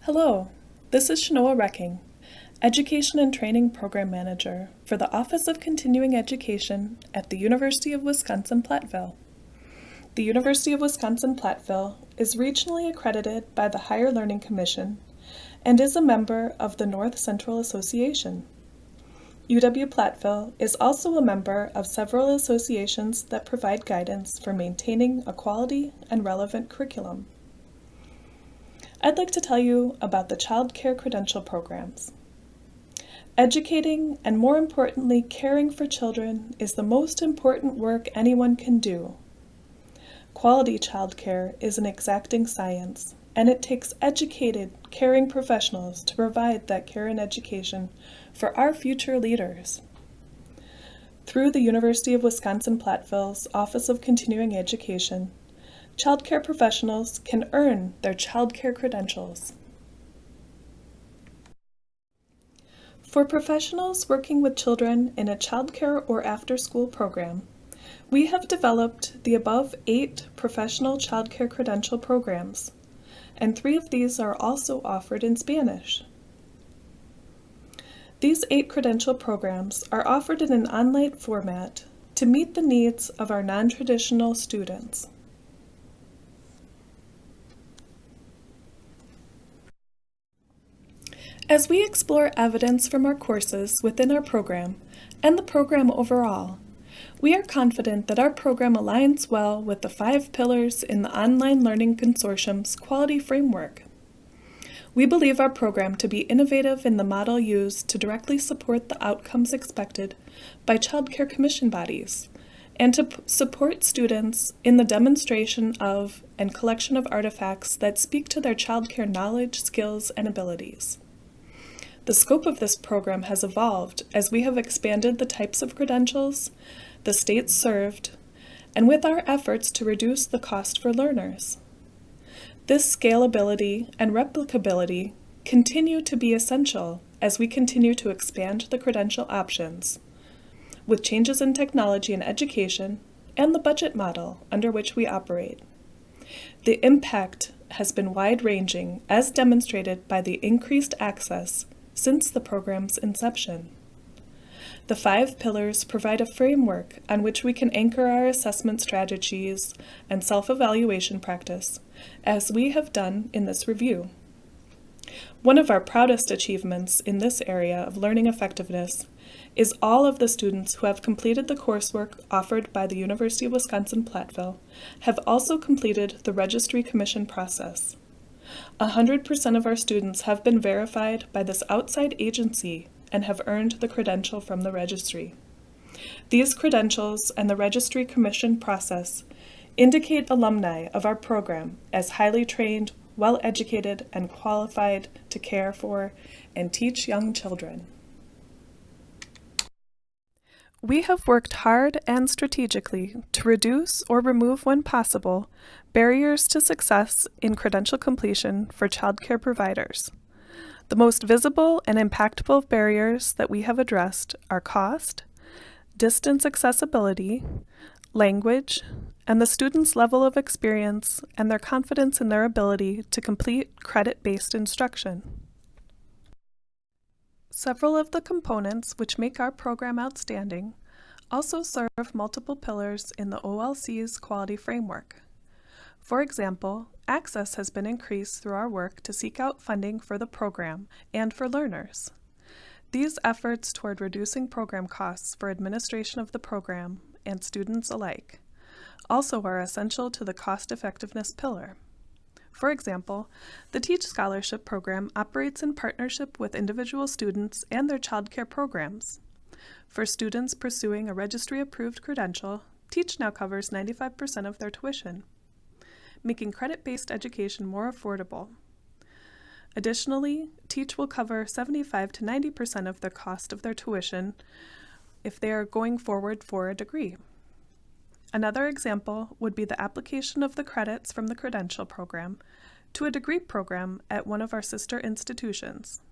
Hello, this is Shanoa Recking, Education and Training Program Manager for the Office of Continuing Education at the University of Wisconsin-Platteville. The University of Wisconsin-Platteville is regionally accredited by the Higher Learning Commission and is a member of the North Central Association. UW-Platteville is also a member of several associations that provide guidance for maintaining a quality and relevant curriculum. I'd like to tell you about the Child Care Credential programs. Educating and, more importantly, caring for children is the most important work anyone can do. Quality child care is an exacting science, and it takes educated, caring professionals to provide that care and education for our future leaders. Through the University of Wisconsin-Platteville's Office of Continuing Education, child care professionals can earn their child care credentials. For professionals working with children in a child care or after-school program, we have developed the above 8 professional child care credential programs, and 3 of these are also offered in Spanish. These 8 credential programs are offered in an online format to meet the needs of our non-traditional students. As we explore evidence from our courses within our program and the program overall, we are confident that our program aligns well with the 5 pillars in the Online Learning Consortium's quality framework. We believe our program to be innovative in the model used to directly support the outcomes expected by Child Care Commission bodies and to support students in the demonstration of and collection of artifacts that speak to their child care knowledge, skills, and abilities. The scope of this program has evolved as we have expanded the types of credentials, the states served, and with our efforts to reduce the cost for learners. This scalability and replicability continue to be essential as we continue to expand the credential options, with changes in technology and education and the budget model under which we operate. The impact has been wide-ranging as demonstrated by the increased access since the program's inception. The 5 pillars provide a framework on which we can anchor our assessment strategies and self-evaluation practice, as we have done in this review. One of our proudest achievements in this area of learning effectiveness is all of the students who have completed the coursework offered by the University of Wisconsin-Platteville have also completed the registry commission process. 100% of our students have been verified by this outside agency and have earned the credential from the registry. These credentials and the registry commission process indicate alumni of our program as highly trained, well-educated, and qualified to care for and teach young children. We have worked hard and strategically to reduce or remove when possible barriers to success in credential completion for child care providers. The most visible and impactful barriers that we have addressed are cost, distance accessibility, language, and the student's level of experience and their confidence in their ability to complete credit-based instruction. Several of the components which make our program outstanding also serve multiple pillars in the OLC's quality framework. For example, access has been increased through our work to seek out funding for the program and for learners. These efforts toward reducing program costs for administration of the program and students alike also are essential to the cost-effectiveness pillar. For example, the Teach Scholarship Program operates in partnership with individual students and their child care programs. For students pursuing a registry-approved credential, Teach now covers 95% of their tuition, making credit-based education more affordable. Additionally, Teach will cover 75 to 90% of the cost of their tuition if they are going forward for a degree. Another example would be the application of the credits from the credential program to a degree program at one of our sister institutions.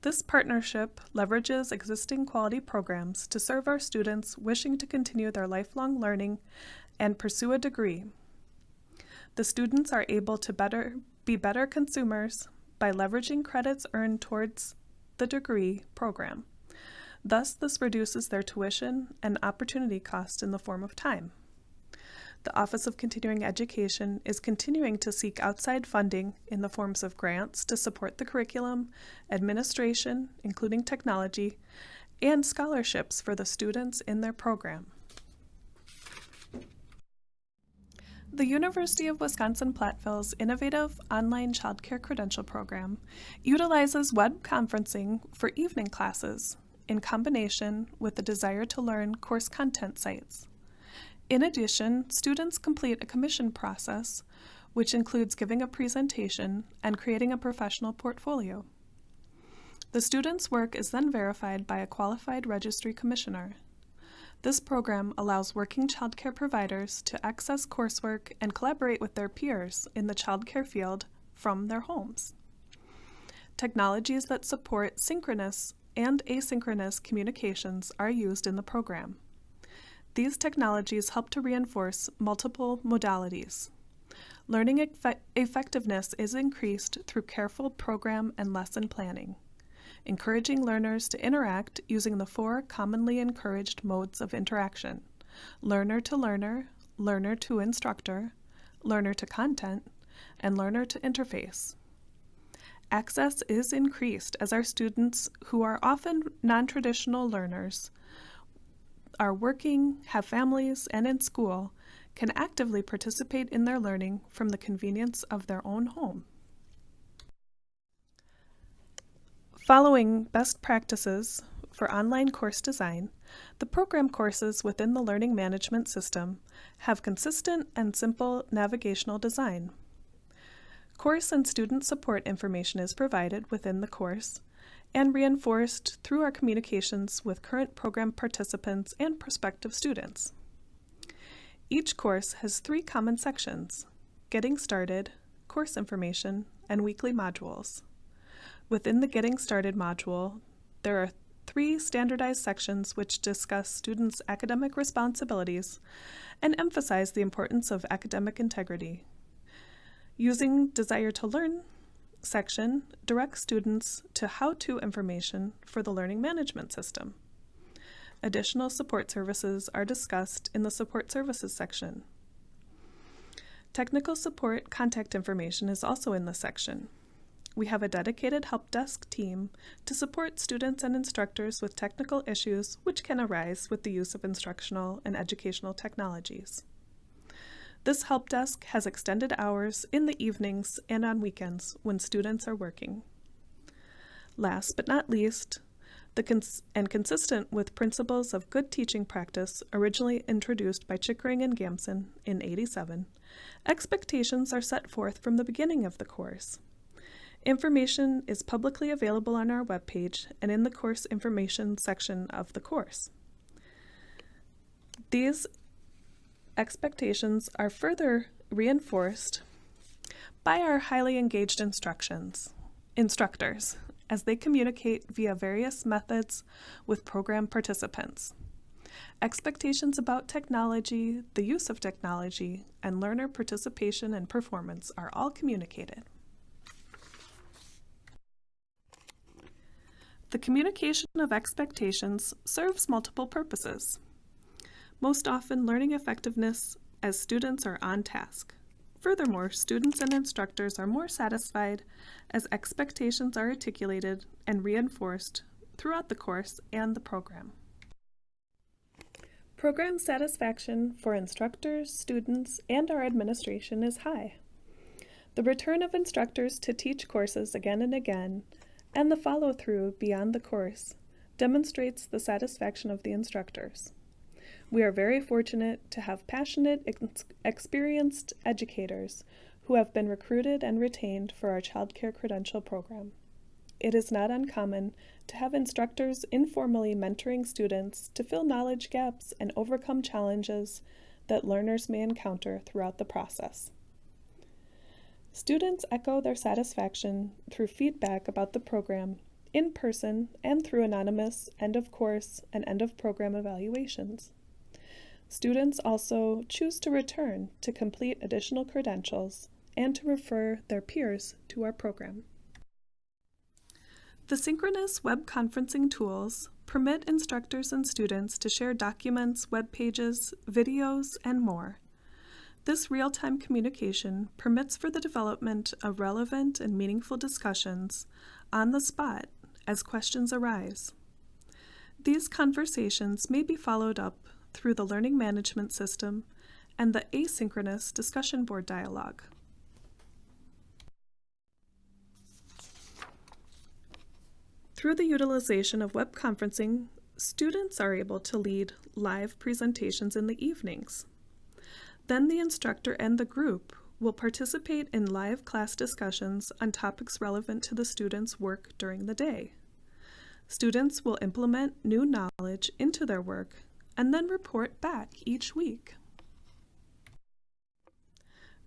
This partnership leverages existing quality programs to serve our students wishing to continue their lifelong learning and pursue a degree. The students are able to be better consumers by leveraging credits earned towards the degree program. Thus, this reduces their tuition and opportunity cost in the form of time. The Office of Continuing Education is continuing to seek outside funding in the forms of grants to support the curriculum, administration, including technology, and scholarships for the students in their program. The University of Wisconsin-Platteville's innovative online childcare credential program utilizes web conferencing for evening classes in combination with the Desire to Learn course content sites. In addition, students complete a commission process, which includes giving a presentation and creating a professional portfolio. The student's work is then verified by a qualified registry commissioner. This program allows working childcare providers to access coursework and collaborate with their peers in the childcare field from their homes. Technologies that support synchronous and asynchronous communications are used in the program. These technologies help to reinforce multiple modalities. Learning effectiveness is increased through careful program and lesson planning, encouraging learners to interact using the 4 commonly encouraged modes of interaction: learner to learner, learner to instructor, learner to content, and learner to interface. Access is increased as our students, who are often non-traditional learners, are working, have families, and in school, can actively participate in their learning from the convenience of their own home. Following best practices for online course design, the program courses within the learning management system have consistent and simple navigational design. Course and student support information is provided within the course and reinforced through our communications with current program participants and prospective students. Each course has 3 common sections: Getting Started, Course Information, and Weekly Modules. Within the Getting Started module, there are 3 standardized sections which discuss students' academic responsibilities and emphasize the importance of academic integrity. Using Desire to Learn section directs students to how-to information for the learning management system. Additional support services are discussed in the Support Services section. Technical support contact information is also in this section. We have a dedicated help desk team to support students and instructors with technical issues which can arise with the use of instructional and educational technologies. This help desk has extended hours in the evenings and on weekends when students are working. Last but not least, consistent with principles of good teaching practice originally introduced by Chickering and Gamson in '87, expectations are set forth from the beginning of the course. Information is publicly available on our webpage and in the course information section of the course. These expectations are further reinforced by our highly engaged instructors as they communicate via various methods with program participants. Expectations about technology, the use of technology, and learner participation and performance are all communicated. The communication of expectations serves multiple purposes. Most often, learning effectiveness as students are on task. Furthermore, students and instructors are more satisfied as expectations are articulated and reinforced throughout the course and the program. Program satisfaction for instructors, students, and our administration is high. The return of instructors to teach courses again and again, and the follow-through beyond the course, demonstrates the satisfaction of the instructors. We are very fortunate to have passionate, experienced educators who have been recruited and retained for our child care credential program. It is not uncommon to have instructors informally mentoring students to fill knowledge gaps and overcome challenges that learners may encounter throughout the process. Students echo their satisfaction through feedback about the program in person and through anonymous end-of-course and end-of-program evaluations. Students also choose to return to complete additional credentials and to refer their peers to our program. The synchronous web conferencing tools permit instructors and students to share documents, web pages, videos, and more. This real-time communication permits for the development of relevant and meaningful discussions on the spot as questions arise. These conversations may be followed up through the learning management system and the asynchronous discussion board dialogue. Through the utilization of web conferencing, students are able to lead live presentations in the evenings. Then the instructor and the group will participate in live class discussions on topics relevant to the students' work during the day. Students will implement new knowledge into their work and then report back each week.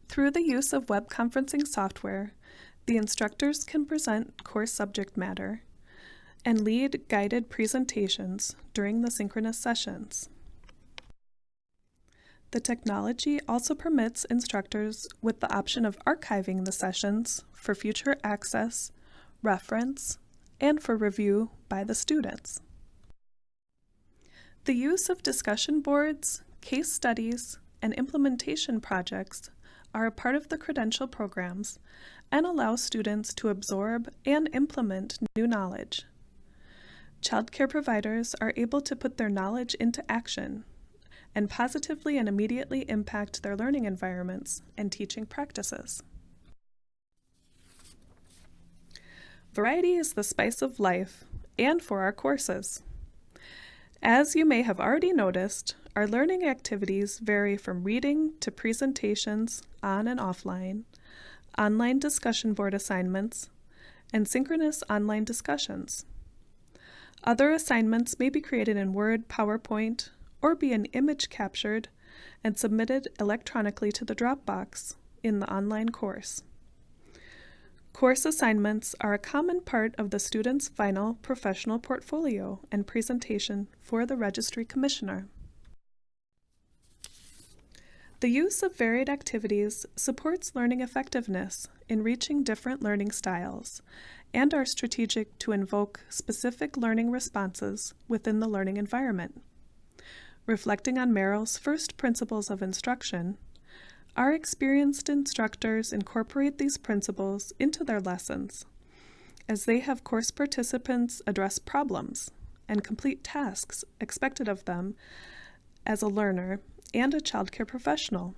Through the use of web conferencing software, the instructors can present course subject matter and lead guided presentations during the synchronous sessions. The technology also permits instructors with the option of archiving the sessions for future access, reference, and for review by the students. The use of discussion boards, case studies, and implementation projects are a part of the credential programs and allow students to absorb and implement new knowledge. Child care providers are able to put their knowledge into action and positively and immediately impact their learning environments and teaching practices. Variety is the spice of life and for our courses. As you may have already noticed, our learning activities vary from reading to presentations on and offline, online discussion board assignments, and synchronous online discussions. Other assignments may be created in Word, PowerPoint, or be an image captured and submitted electronically to the Dropbox in the online course. Course assignments are a common part of the student's final professional portfolio and presentation for the Registry Commissioner. The use of varied activities supports learning effectiveness in reaching different learning styles and are strategic to invoke specific learning responses within the learning environment. Reflecting on Merrill's first principles of instruction, our experienced instructors incorporate these principles into their lessons, as they have course participants address problems and complete tasks expected of them as a learner and a child care professional.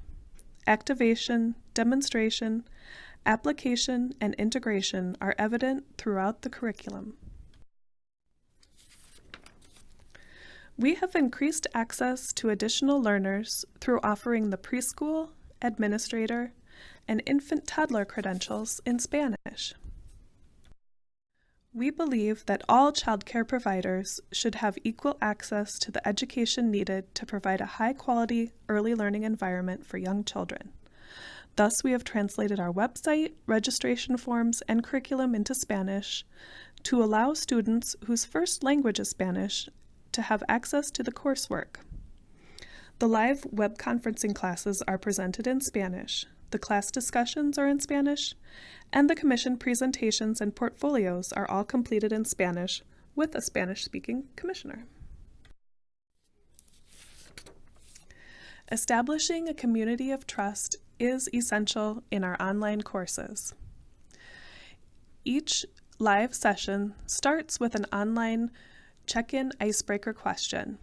Activation, demonstration, application, and integration are evident throughout the curriculum. We have increased access to additional learners through offering the preschool, administrator, and infant-toddler credentials in Spanish. We believe that all child care providers should have equal access to the education needed to provide a high-quality early learning environment for young children. Thus, we have translated our website, registration forms, and curriculum into Spanish to allow students whose first language is Spanish to have access to the coursework. The live web conferencing classes are presented in Spanish, the class discussions are in Spanish, and the commission presentations and portfolios are all completed in Spanish with a Spanish-speaking commissioner. Establishing a community of trust is essential in our online courses. Each live session starts with an online check-in icebreaker question,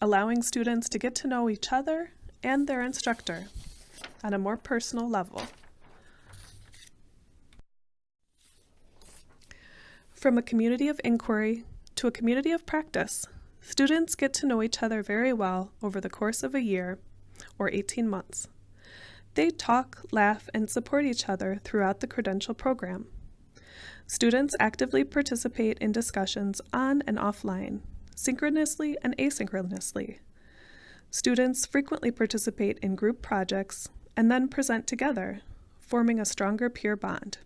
allowing students to get to know each other and their instructor on a more personal level. From a community of inquiry to a community of practice, students get to know each other very well over the course of a year or 18 months. They talk, laugh, and support each other throughout the credential program. Students actively participate in discussions on and offline, synchronously and asynchronously. Students frequently participate in group projects and then present together, forming a stronger peer bond.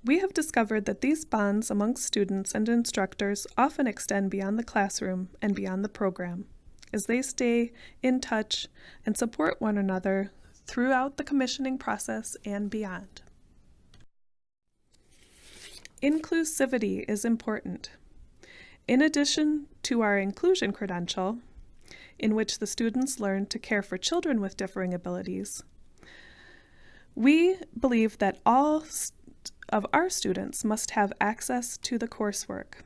We have discovered that these bonds amongst students and instructors often extend beyond the classroom and beyond the program, as they stay in touch and support one another throughout the commissioning process and beyond. Inclusivity is important. In addition to our inclusion credential, in which the students learn to care for children with differing abilities, we believe that all of our students must have access to the coursework.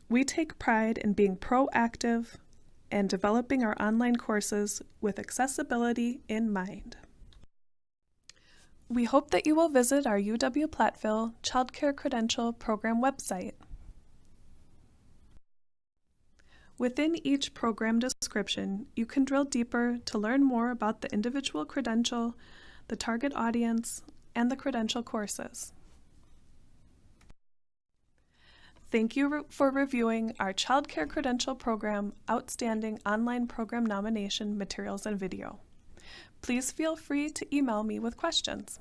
We take pride in being proactive and developing our online courses with accessibility in mind. We hope that you will visit our UW-Platteville Child Care Credential Program website. Within each program description, you can drill deeper to learn more about the individual credential, the target audience, and the credential courses. Thank you for reviewing our Child Care Credential Program Outstanding Online Program Nomination Materials and Video. Please feel free to email me with questions.